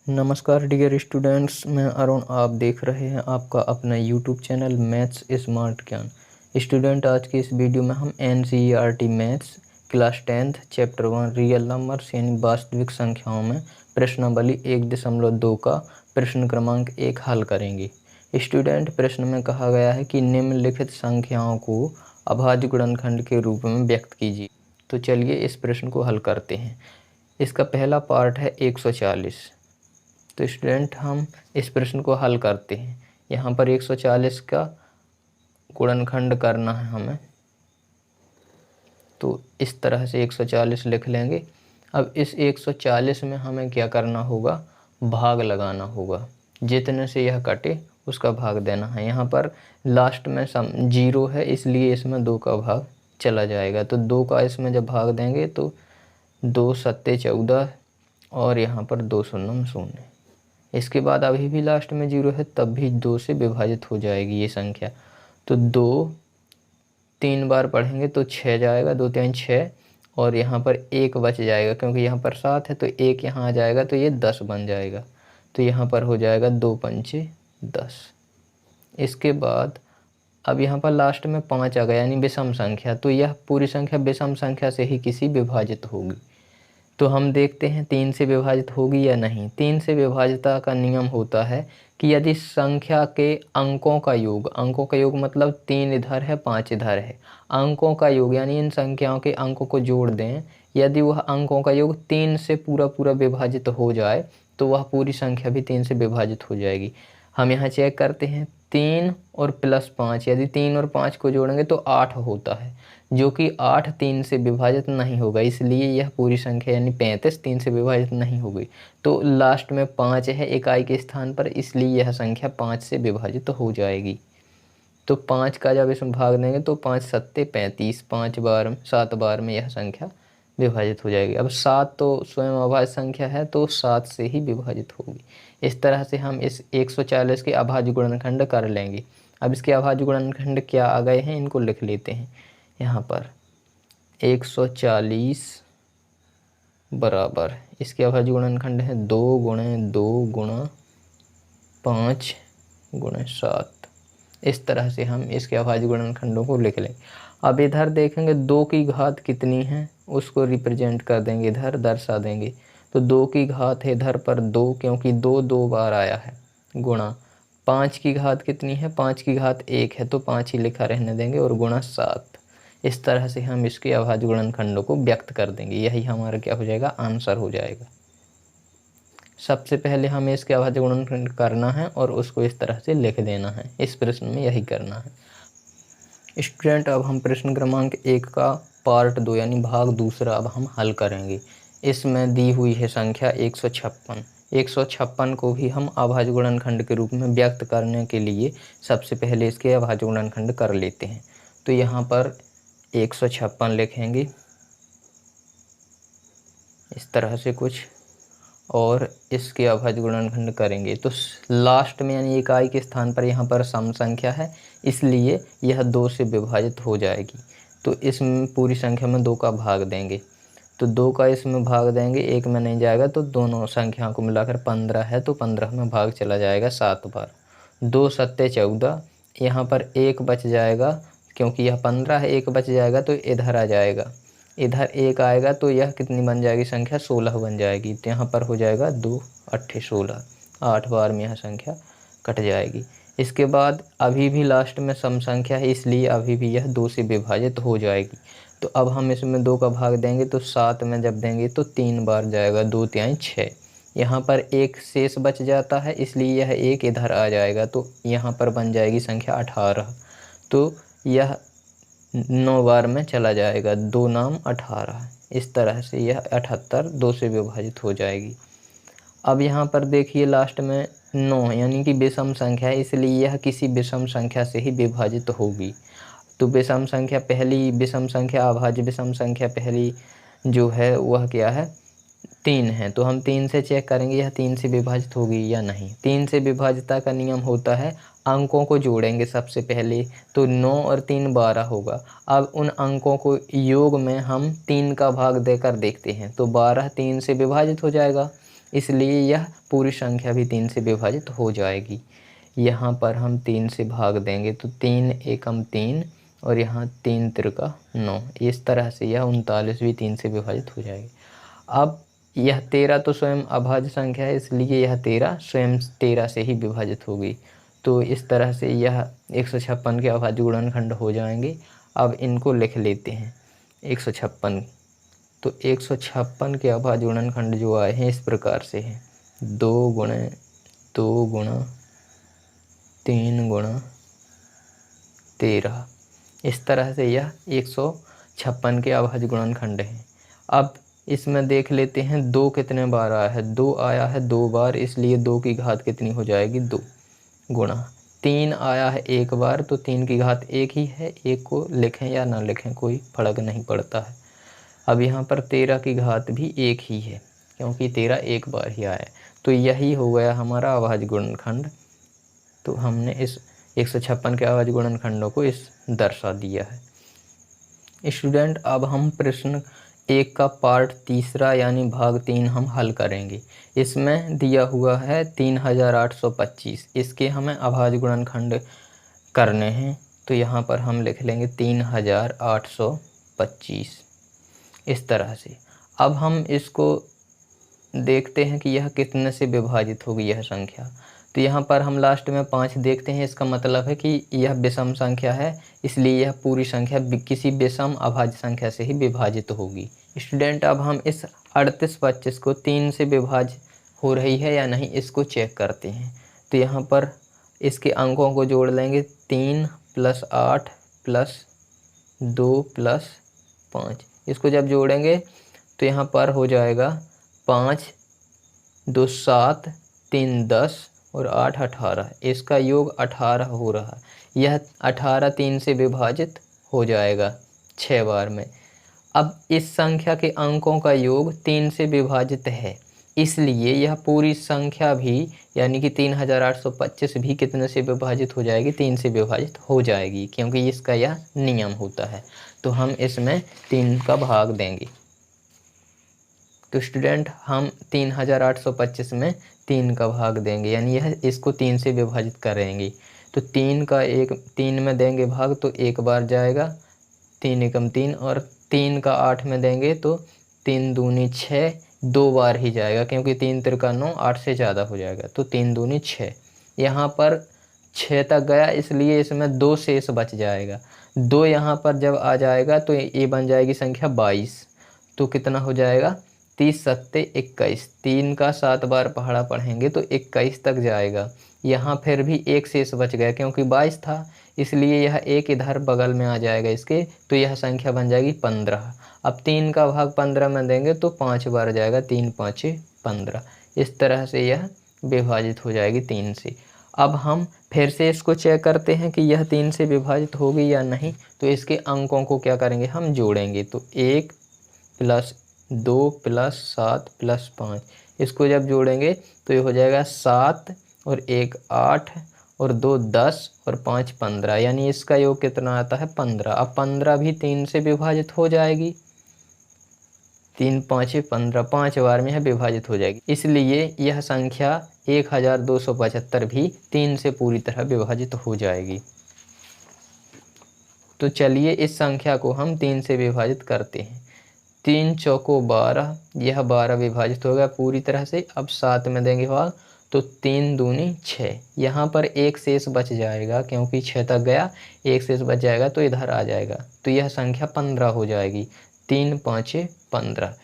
नमस्कार dear students, मैं अरुण। आप देख रहे हैं आपका अपना यूट्यूब चैनल मैथ्स स्मार्ट ज्ञान। स्टूडेंट, आज की इस वीडियो में हम NCERT maths class 10th chapter 1 real numbers यानी वास्तविक संख्याओं में प्रश्नावली 1.2 का प्रश्न क्रमांक 1 हल करेंगे। स्टूडेंट, प्रश्न में कहा गया है कि निम्नलिखित संख्याओं को अभाज्य गुणनखंड के रूप में व्यक्त कीजिए। तो चलिए इस प्रश्न को हल करते हैं। इसका पहला पार्ट है 140। तो स्टूडेंट, हम इस प्रश्न को हल करते हैं। यहाँ पर 140 का गुणनखंड करना है हमें, तो इस तरह से 140 लिख लेंगे। अब इस 140 में हमें क्या करना होगा, भाग लगाना होगा। जितने से यह कटे उसका भाग देना है। यहाँ पर लास्ट में जीरो है, इसलिए इसमें 2 का भाग चला जाएगा। तो 2 का इसमें जब भाग देंगे तो 2 सत्ते 14 और यहाँ पर 2 शून्य शून्य। इसके बाद अभी भी लास्ट में 0 है, तब भी 2 से विभाजित हो जाएगी ये संख्या। तो 2 3 बार पढ़ेंगे तो 6 जाएगा, 2 3 6, और यहाँ पर 1 बच जाएगा क्योंकि यहाँ पर 7 है, तो 1 यहाँ आ जाएगा तो ये 10 बन जाएगा। तो यहाँ पर हो जाएगा 2 पंचे 10। इसके बाद अब यहाँ पर लास्ट में 5 आ गया यानी विषम संख्या, तो यह पूरी संख्या विषम संख्या से ही किसी विभाजित होगी। तो हम देखते हैं 3 से विभाजित होगी या नहीं। 3 से विभाजिता का नियम होता है कि यदि संख्या के अंकों का योग मतलब 3 इधर है 5 इधर है, अंकों का योग यानी इन संख्याओं के अंकों को जोड़ दें, यदि वह अंकों का योग 3 से पूरा विभाजित हो जाए तो वह पूरी संख्या भी 3 से विभाजित हो जाएगी। हम यहाँ चेक करते हैं 3 और प्लस 5, यदि 3 और 5 को जोड़ेंगे तो 8 होता है, जो कि 8 3 से विभाजित नहीं होगा, इसलिए यह पूरी संख्या यानी 35 3 से विभाजित नहीं होगी। तो लास्ट में 5 है इकाई के स्थान पर, इसलिए यह संख्या 5 से विभाजित हो जाएगी। तो 5 का जब इसमें भाग देंगे तो 5 सत्ते 35, 7 बार में यह संख्या विभाजित हो जाएगी। अब 7 तो स्वयं अभाज्य संख्या है, तो 7 से ही विभाजित होगी। इस तरह से हम इस 140 के अभाज्य गुणनखंड कर लेंगे। अब इसके अभाज्य गुणनखंड क्या आ गए हैं, इनको लिख लेते हैं। यहाँ पर 140 बराबर इसके अभाज्य गुणनखंड है 2 गुणे 2 गुणा 5 गुणे 7। इस तरह से हम इसके अभाज्य गुणनखंडों को लिख लें। अब इधर देखेंगे 2 की घात कितनी है, उसको रिप्रेजेंट कर देंगे, इधर दर्शा देंगे। तो 2 की घात है इधर पर 2, क्योंकि 2 2 बार आया है, गुणा 5 की घात कितनी है, 5 की घात 1 है, तो 5 ही लिखा रहने देंगे, और गुणा 7। इस तरह से हम इसके अभाज्य गुणनखंडों को व्यक्त कर देंगे। यही हमारा क्या हो जाएगा, आंसर हो जाएगा। सबसे पहले हमें इसके अभाज्य गुणनखंड करना है और उसको इस तरह से लिख देना है। इस प्रश्न में यही करना है। स्टूडेंट, अब हम प्रश्न क्रमांक 1 का पार्ट 2 यानी भाग दूसरा अब हम हल करेंगे। इसमें दी हुई है संख्या 156। 156 को भी हम अभाज्य गुणनखंड के रूप में व्यक्त करने के लिए सबसे पहले इसके अभाज्य गुणनखंड कर लेते हैं। तो यहाँ पर 156 लिखेंगे इस तरह से कुछ, और इसके अभाज्य गुणनखंड करेंगे। तो लास्ट में यानी इकाई के स्थान पर यहाँ पर सम संख्या है, इसलिए यह 2 से विभाजित हो जाएगी। तो इसमें पूरी संख्या में 2 का भाग देंगे। तो 2 का इसमें भाग देंगे, 1 में नहीं जाएगा, तो दोनों संख्याओं को मिलाकर 15 है, तो 15 में भाग चला जाएगा 7 बार। 2 सत्ते 14, यहाँ पर 1 बच जाएगा, क्योंकि यह 15 है, 1 बच जाएगा तो इधर आ जाएगा, इधर 1 आएगा, तो यह कितनी बन जाएगी संख्या, 16 बन जाएगी। तो यहाँ पर हो जाएगा 2 8 16, 8 बार में यह संख्या कट जाएगी। इसके बाद अभी भी लास्ट में सम संख्या है, इसलिए अभी भी यह 2 से विभाजित हो जाएगी। तो अब हम इसमें 2 का भाग देंगे, तो 7 में जब देंगे तो 3 बार जाएगा, 2 3 6। यहाँ पर 1 शेष बच जाता है, इसलिए यह 1 इधर आ जाएगा, तो यहाँ पर बन जाएगी संख्या 18। तो यह 9 बार में चला जाएगा, 2 नाम 18। इस तरह से यह 78 2 से विभाजित हो जाएगी। अब यहाँ पर देखिए लास्ट में 9 यानी कि विषम संख्या है, इसलिए यह किसी विषम संख्या से ही विभाजित होगी। तो विषम संख्या पहली विषम संख्या अभाज्य विषम संख्या पहली जो है वह क्या है, 3 है। तो हम 3 से चेक करेंगे यह 3 से विभाजित होगी या नहीं। 3 से विभाजिता का नियम होता है अंकों को जोड़ेंगे सबसे पहले, तो 9 और 3 12 होगा। अब उन अंकों को योग में हम 3 का भाग देकर देखते हैं, तो 12 3 से विभाजित हो जाएगा। इसलिए यह पूरी संख्या भी 3 से विभाजित हो जाएगी। यहाँ पर हम 3 से भाग देंगे तो 3 एकम 3 और यहाँ 3 त्रिका 9। इस तरह से यह 39 भी 3 से विभाजित हो जाएगी। अब यह 13 तो स्वयं अभाज्य संख्या है, इसलिए यह 13 स्वयं 13 से ही विभाजित होगी। तो इस तरह से यह 156 के अभाज्य गुणनखंड हो जाएंगे। अब इनको लिख लेते हैं 156। तो 156 के अभाज्य गुणनखंड जो आए हैं इस प्रकार से हैं, 2 गुणे 2 गुणा 3 गुणा 13। इस तरह से यह 156 के अभाज्य गुणनखंड हैं। अब इसमें देख लेते हैं 2 कितने बार आया है। 2 आया है 2 बार, इसलिए 2 की घात कितनी हो जाएगी 2 गुणा 3 आया है 1 बार, तो 3 की घात 1 ही है। 1 को लिखें या ना लिखें कोई फर्क नहीं पड़ता है। अब यहाँ पर 13 की घात भी 1 ही है, क्योंकि 13 1 बार ही आया है। तो यही हो गया हमारा अभाज्य गुणनखंड। तो हमने इस 156 के अभाज्य गुणनखंडों को इस दर्शा दिया है। स्टूडेंट, अब हम प्रश्न 1 का पार्ट तीसरा यानी भाग 3 हम हल करेंगे। इसमें दिया हुआ है 3825। इसके हमें अभाज्य गुणनखंड करने हैं। तो यहाँ पर हम लिख लेंगे 3825 इस तरह से। अब हम इसको देखते हैं कि यह कितने से विभाजित होगी यह संख्या। तो यहाँ पर हम लास्ट में 5 देखते हैं। इसका मतलब है कि यह विषम संख्या है, इसलिए यह पूरी संख्या किसी विषम अभाज्य संख्या से ही विभाजित होगी। स्टूडेंट, अब हम इस 3825 को 3 से विभाज्य हो रही है या नहीं इसको चेक करते हैं। तो यहाँ पर इसके अंकों को जोड़ लेंगे, 3 + 8 + 2 + 5। इसको जब जोड़ेंगे तो यहाँ पर हो जाएगा 5 2 7 3 10 और 8 18। इसका योग 18 हो रहा है। यह 18 3 से विभाजित हो जाएगा 6 बार में। अब इस संख्या के अंकों का योग 3 से विभाजित है, इसलिए यह पूरी संख्या भी यानी कि 3825 भी कितने से विभाजित हो जाएगी 3 से विभाजित हो जाएगी, क्योंकि इसका यह नियम होता है। तो हम इसमें 3 का भाग देंगे। तो स्टूडेंट, हम 3825 में 3 का भाग देंगे, यानी यह इसको 3 से विभाजित करेंगे। तो 3 में देंगे भाग तो 1 बार जाएगा, 3 एकम 3, और 3 का 8 में देंगे तो 3 दूनी 6, 2 बार ही जाएगा, क्योंकि 3 त्रिका 9, 8 से ज़्यादा हो जाएगा। तो 3 दूनी 6, यहाँ पर 6 तक गया, इसलिए इसमें 2 शेष बच जाएगा। 2 यहाँ पर जब आ जाएगा तो ये बन जाएगी संख्या 22। तो कितना हो जाएगा 30 सत्ते 21। 3 का 7 बार पहाड़ा पढ़ेंगे तो 21 तक जाएगा। यहाँ फिर भी 1 शेष बच गया, क्योंकि 22 था, इसलिए यह 1 इधर बगल में आ जाएगा इसके, तो यह संख्या बन जाएगी 15। अब 3 का भाग 15 में देंगे तो 5 बार जाएगा, 3 5 15। इस तरह से यह विभाजित हो जाएगी 3 से। अब हम फिर से इसको चेक करते हैं कि यह 3 से विभाजित होगी या नहीं। तो इसके अंकों को क्या करेंगे, हम जोड़ेंगे। तो 1 + 2 + 7 + 5, इसको जब जोड़ेंगे तो ये हो जाएगा 7 और 1 8 और 2 10 और 5 15, यानी इसका योग कितना आता है 15। अब 15 भी 3 से विभाजित हो जाएगी, 3 5 15, 5 बार में यह विभाजित हो जाएगी, इसलिए यह संख्या 1275 भी 3 से पूरी तरह विभाजित हो जाएगी। तो चलिए इस संख्या को हम 3 से विभाजित करते हैं। 3 चौको 12, यह 12 विभाजित हो गया पूरी तरह से। अब 7 में देंगे भाग तो 3 दूनी 6, यहाँ पर 1 शेष बच जाएगा, क्योंकि 6 तक गया, 1 शेष बच जाएगा तो इधर आ जाएगा, तो यह संख्या 15 हो जाएगी। 3 5 15।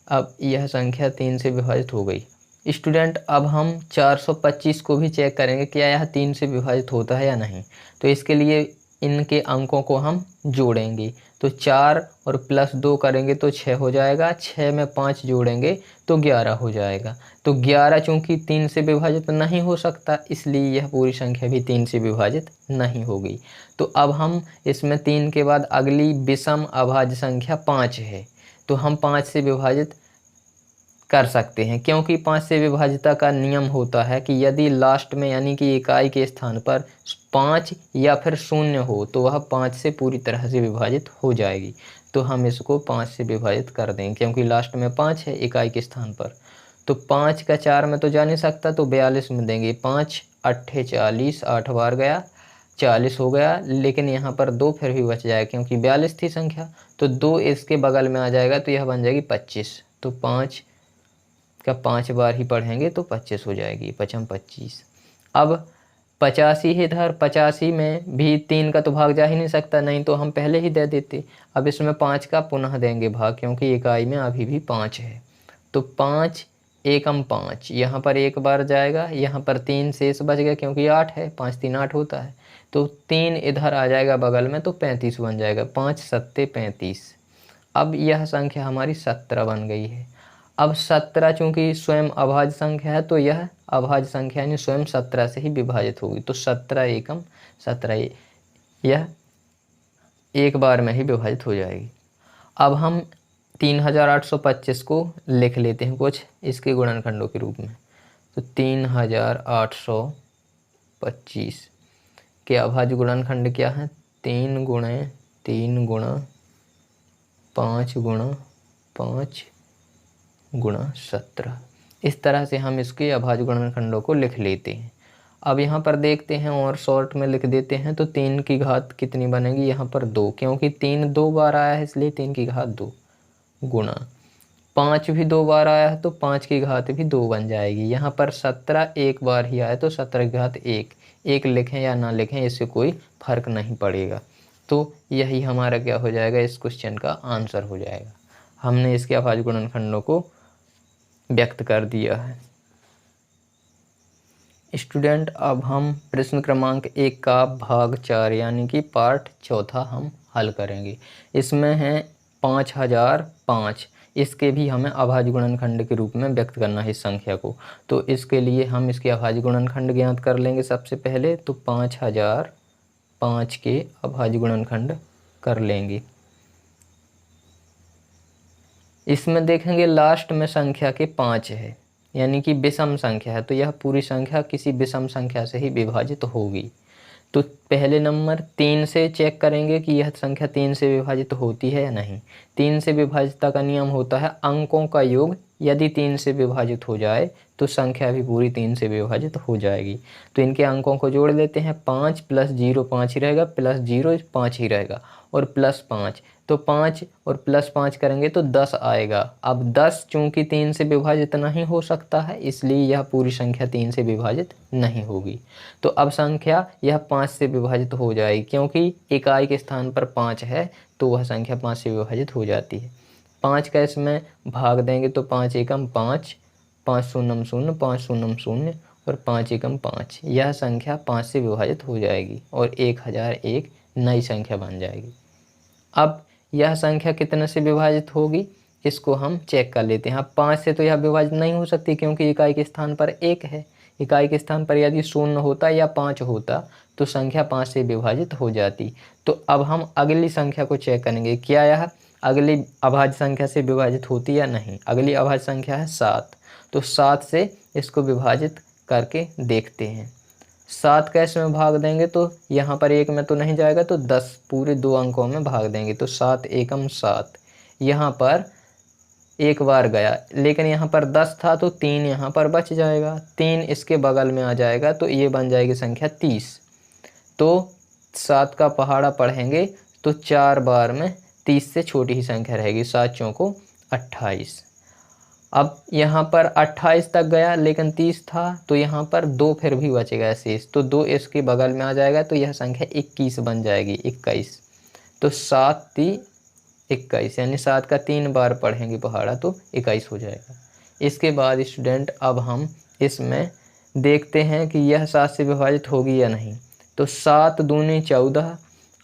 अब यह संख्या 3 से विभाजित हो गई। स्टूडेंट, अब हम 425 को भी चेक करेंगे, क्या यह 3 से विभाजित होता है या नहीं। तो इसके लिए इनके अंकों को हम जोड़ेंगे। तो 4 और +2 करेंगे तो 6 हो जाएगा, 6 में 5 जोड़ेंगे तो 11 हो जाएगा। तो 11 चूँकि 3 से विभाजित नहीं हो सकता, इसलिए यह पूरी संख्या भी 3 से विभाजित नहीं होगी। तो अब हम इसमें 3 के बाद अगली विषम अभाज्य संख्या 5 है, तो हम 5 से विभाजित कर सकते हैं, क्योंकि 5 से विभाजिता का नियम होता है कि यदि लास्ट में यानी कि इकाई के स्थान पर 5 या फिर 0 हो तो वह 5 से पूरी तरह से विभाजित हो जाएगी। तो हम इसको 5 से विभाजित कर देंगे, क्योंकि लास्ट में 5 है इकाई के स्थान पर। तो 5 का 4 में तो जा नहीं सकता, तो 42 में देंगे। 5 अट्ठे 40, 8 बार गया 40 हो गया, लेकिन यहाँ पर 2 फिर भी बच जाएगा क्योंकि 42 थी संख्या, तो 2 इसके बगल में आ जाएगा तो यह बन जाएगी 25। तो 5 का 5 बार ही पढ़ेंगे तो 25 हो जाएगी, 5 25। अब 85 है इधर, 85 में भी 3 का तो भाग जा ही नहीं सकता, नहीं तो हम पहले ही दे देते। अब इसमें 5 का पुनः देंगे भाग क्योंकि इकाई में अभी भी 5 है। तो 5 एकम 5, यहाँ पर एक बार जाएगा, यहाँ पर 3 शेष बच गया क्योंकि 8 है, 5 3 8 होता है, तो 3 इधर आ जाएगा बगल में तो 35 बन जाएगा। 5 सत्ते 35। अब यह संख्या हमारी 17 बन गई है। अब 17 चूँकि स्वयं अभाज्य संख्या है तो यह अभाज्य संख्या यानी स्वयं 17 से ही विभाजित होगी। तो 17 एकम 17, यह एक बार में ही विभाजित हो जाएगी। अब हम 3825 को लिख लेते हैं कुछ इसके गुणनखंडों के रूप में। तो 3825 के अभाज्य गुणनखंड क्या है? 3 गुणे 3 गुणा 5 गुणा 5 गुणा 17। इस तरह से हम इसके अभाज्य गुणनखंडों को लिख लेते हैं। अब यहाँ पर देखते हैं और शॉर्ट में लिख देते हैं। तो 3 की घात कितनी बनेगी? यहाँ पर 2, क्योंकि 3 2 बार आया है इसलिए 3 की घात 2 गुणा 5 भी 2 बार आया है तो 5 की घात भी 2 बन जाएगी। यहाँ पर 17 एक बार ही आया तो 17 की घात 1। 1 लिखें या ना लिखें इससे कोई फर्क नहीं पड़ेगा। तो यही हमारा क्या हो जाएगा, इस क्वेश्चन का आंसर हो जाएगा। हमने इसके अभाज्य गुणनखंडों को व्यक्त कर दिया है। स्टूडेंट, अब हम प्रश्न क्रमांक 1 का भाग 4 यानी कि पार्ट चौथा हम हल करेंगे। इसमें है 5005, इसके भी हमें अभाज्य गुणनखंड के रूप में व्यक्त करना है इस संख्या को। तो इसके लिए हम इसके अभाज्य गुणनखंड ज्ञात कर लेंगे सबसे पहले। तो 5005 के अभाज्य गुणनखंड कर लेंगे। इसमें देखेंगे लास्ट में संख्या के 5 है यानी कि विषम संख्या है, तो यह पूरी संख्या किसी विषम संख्या से ही विभाजित होगी। तो पहले नंबर 3 से चेक करेंगे कि यह संख्या 3 से विभाजित होती है या नहीं। 3 से विभाजितता का नियम होता है अंकों का योग यदि 3 से विभाजित हो जाए तो संख्या भी पूरी 3 से विभाजित हो जाएगी। तो इनके अंकों को जोड़ लेते हैं। 5 + 0 5 ही रहेगा, प्लस 0 5 ही रहेगा और प्लस 5, तो 5 और प्लस 5 करेंगे तो 10 आएगा। अब 10 चूँकि 3 से विभाजित नहीं हो सकता है इसलिए यह पूरी संख्या 3 से विभाजित नहीं होगी। तो अब संख्या यह 5 से विभाजित हो जाएगी क्योंकि इकाई के स्थान पर 5 है तो वह संख्या 5 से विभाजित हो जाती है। 5 का इसमें भाग देंगे तो 5 एकम 5, 5 शून्यम 0, 5 शून्यम 0 और 5 एकम 5, यह संख्या 5 से विभाजित हो जाएगी और 1001 नई संख्या बन जाएगी। अब यह संख्या कितने से विभाजित होगी इसको हम चेक कर लेते हैं। अब 5 से तो यह विभाजित नहीं हो सकती क्योंकि इकाई के स्थान पर 1 है। इकाई के स्थान पर यदि 0 होता या 5 होता तो संख्या 5 से विभाजित हो जाती। तो अब हम अगली संख्या को चेक करेंगे, क्या यह अगली अभाज्य संख्या से विभाजित होती या नहीं। अगली अभाज्य संख्या है 7, तो 7 से इसको विभाजित करके देखते हैं। 7 का इसमें भाग देंगे तो यहाँ पर 1 में तो नहीं जाएगा तो 10 पूरे 2 अंकों में भाग देंगे तो 7 एकम 7, यहाँ पर एक बार गया लेकिन यहाँ पर 10 था तो 3 यहाँ पर बच जाएगा, 3 इसके बगल में आ जाएगा तो ये बन जाएगी संख्या 30। तो 7 का पहाड़ा पढ़ेंगे तो 4 बार में 30 से छोटी ही संख्या रहेगी, 7 चौको 28। अब यहाँ पर 28 तक गया लेकिन 30 था तो यहाँ पर 2 फिर भी बचेगा शेष, तो 2 इसके बगल में आ जाएगा तो यह संख्या 21 बन जाएगी, 21। तो 7 3 21 यानी 7 का 3 बार पढ़ेंगे पहाड़ा तो 21 हो जाएगा। इसके बाद स्टूडेंट अब हम इसमें देखते हैं कि यह 7 से विभाजित होगी या नहीं। तो 7 दूनी 14,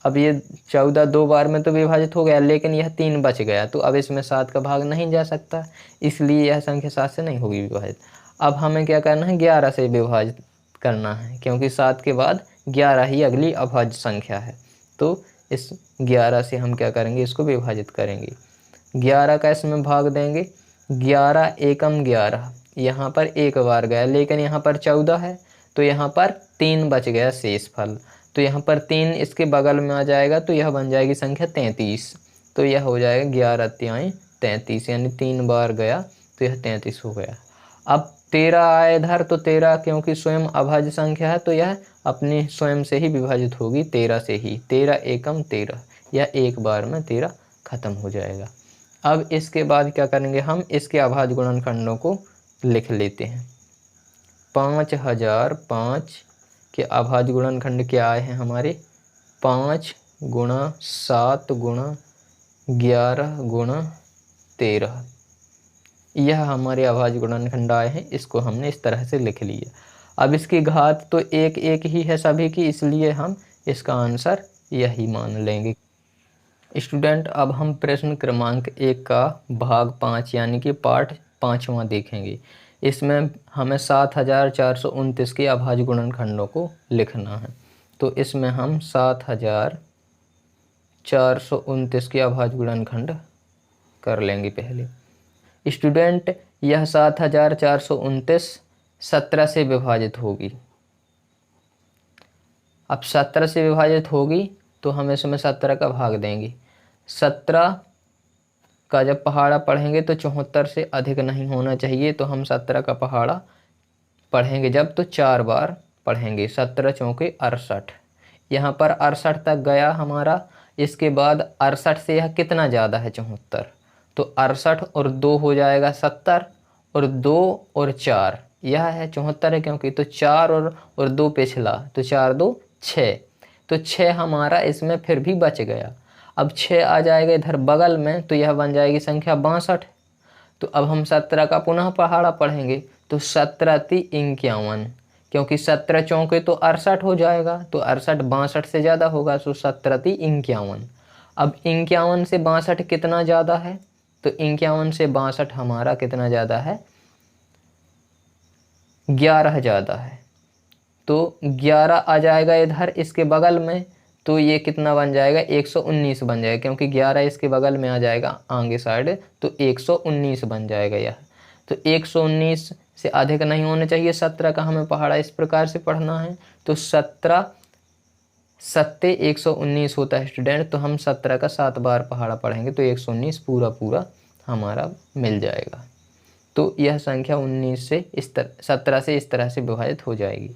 अब ये 14 2 बार में तो विभाजित हो गया लेकिन यह 3 बच गया तो अब इसमें 7 का भाग नहीं जा सकता, इसलिए यह संख्या 7 से नहीं होगी विभाजित। अब हमें क्या करना है, 11 से विभाजित करना है क्योंकि 7 के बाद 11 ही अगली अभाज्य संख्या है। तो इस 11 से हम क्या करेंगे, इसको विभाजित करेंगे। 11 का इसमें भाग देंगे, 11 एकम 11, यहाँ पर एक बार गया लेकिन यहाँ पर 14 है तो यहाँ पर 3 बच गया शेष फल, तो यहाँ पर 3 इसके बगल में आ जाएगा तो यह बन जाएगी संख्या 33। तो यह हो जाएगा 11 तिहाई 33 यानी 3 बार गया तो यह 33 हो गया। अब 13 आए इधर, तो 13 क्योंकि स्वयं अभाज्य संख्या है तो यह अपनी स्वयं से ही विभाजित होगी 13 से ही। 13 एकम 13, यह एक बार में 13 खत्म हो जाएगा। अब इसके बाद क्या करेंगे, हम इसके अभाज्य गुणनखंडों को लिख लेते हैं। 5005 के अभाज्य गुणनखंड क्या आए हैं हमारे, 5 गुणा 7 गुणा 11 गुणा 13, यह हमारे अभाज्य गुणनखंड आए हैं। इसको हमने इस तरह से लिख लिया। अब इसकी घात तो एक एक ही है सभी की, इसलिए हम इसका आंसर यही मान लेंगे। स्टूडेंट, अब हम प्रश्न क्रमांक 1 का भाग 5 यानी कि पार्ट 5वां देखेंगे। इसमें हमें 7429 के अभाज्य गुणनखंडों को लिखना है। तो इसमें हम 7429 के अभाज्य गुणनखंड कर लेंगे पहले। स्टूडेंट, यह 7429 17 से विभाजित होगी। अब 17 से विभाजित होगी तो हम इसमें 17 का भाग देंगे। 17 का जब पहाड़ा पढ़ेंगे तो 74 से अधिक नहीं होना चाहिए, तो हम 17 का पहाड़ा पढ़ेंगे जब तो 4 बार पढ़ेंगे। 17 चौके 68, यहाँ पर 68 तक गया हमारा। इसके बाद 68 से यह कितना ज़्यादा है 74, तो 68 और 2 हो जाएगा 70, और 2 और 4 यह है 74 है, क्योंकि तो 4 और 2 पिछला, तो 4 2 6, तो 6 हमारा इसमें फिर भी बच गया। अब 6 आ जाएगा इधर बगल में, तो यह बन जाएगी संख्या 62। तो अब हम 17 का पुनः पहाड़ा पढ़ेंगे, तो 17 × 51, क्योंकि 17 चौके तो 68 हो जाएगा, तो 68 62 से ज़्यादा होगा, तो 17 × 51। अब 51 से 62 कितना ज़्यादा है, तो 51 से 62 हमारा कितना ज़्यादा है, 11 ज़्यादा है। तो 11 आ जाएगा इधर इसके बगल में, तो ये कितना बन जाएगा, 119 बन जाएगा, क्योंकि 11 इसके बगल में आ जाएगा आगे साइड, तो 119 बन जाएगा यह। तो 119 से अधिक नहीं होना चाहिए। 17 का हमें पहाड़ा इस प्रकार से पढ़ना है, तो 17 7 119 होता है स्टूडेंट, तो हम 17 का 7 बार पहाड़ा पढ़ेंगे तो 119 पूरा पूरा हमारा मिल जाएगा। तो यह संख्या 19 से 17 से इस तरह से विभाजित हो जाएगी।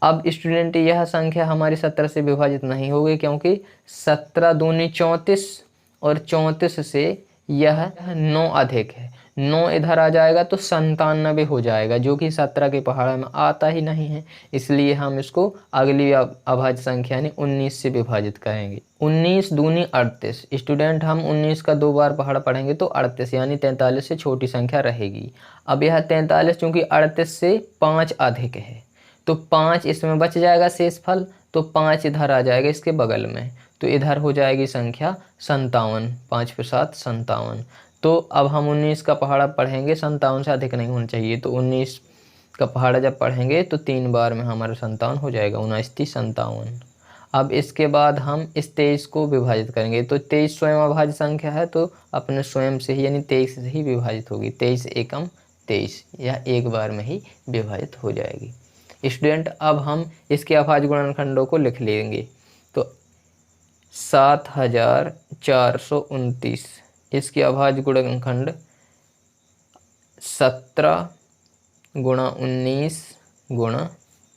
अब स्टूडेंट, यह संख्या हमारी 17 से विभाजित नहीं होगी, क्योंकि 17 दूनी 34 और 34 से यह 9 अधिक है। 9 इधर आ जाएगा तो 97 हो जाएगा, जो कि 17 के पहाड़ा में आता ही नहीं है। इसलिए हम इसको अगली अभाज्य संख्या यानी 19 से विभाजित करेंगे। 19 दूनी 38। स्टूडेंट, हम 19 का 2 बार पहाड़ा पढ़ेंगे तो 38 यानी 43 से छोटी संख्या रहेगी। अब यह 43 चूँकि 38 से 5 अधिक है, तो 5 इसमें बच जाएगा शेषफल, तो 5 इधर आ जाएगा इसके बगल में, तो इधर हो जाएगी संख्या 57। 5 के साथ 57। तो अब हम 19 का पहाड़ा पढ़ेंगे, 57 से अधिक नहीं होना चाहिए, तो 19 का पहाड़ा जब पढ़ेंगे तो 3 बार में हमारा 57 हो जाएगा, 29 × 57। अब इसके बाद हम इस 23 को विभाजित करेंगे, तो 23 स्वयं अभाज्य संख्या है, तो अपने स्वयं से ही यानी 23 से ही विभाजित होगी। 23 एकम 23, यह एक बार में ही विभाजित हो जाएगी। स्टूडेंट, अब हम इसके अभाज्य गुणनखंडों को लिख लेंगे, तो 7429 इसके अभाज्य गुणनखंड 17 गुणा 19 गुणा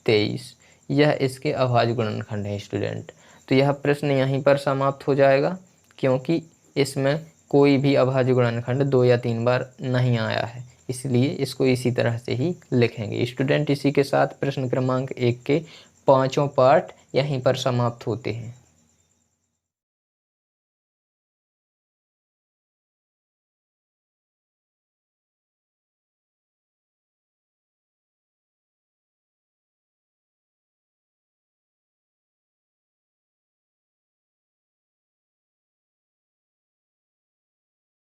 23, यह इसके अभाज्य गुणनखंड है स्टूडेंट। तो यह प्रश्न यहीं पर समाप्त हो जाएगा, क्योंकि इसमें कोई भी अभाज्य गुणनखंड 2 या 3 बार नहीं आया है, इसलिए इसको इसी तरह से ही लिखेंगे। स्टूडेंट, इसी के साथ प्रश्न क्रमांक 1 के 5 पार्ट यहीं पर समाप्त होते हैं।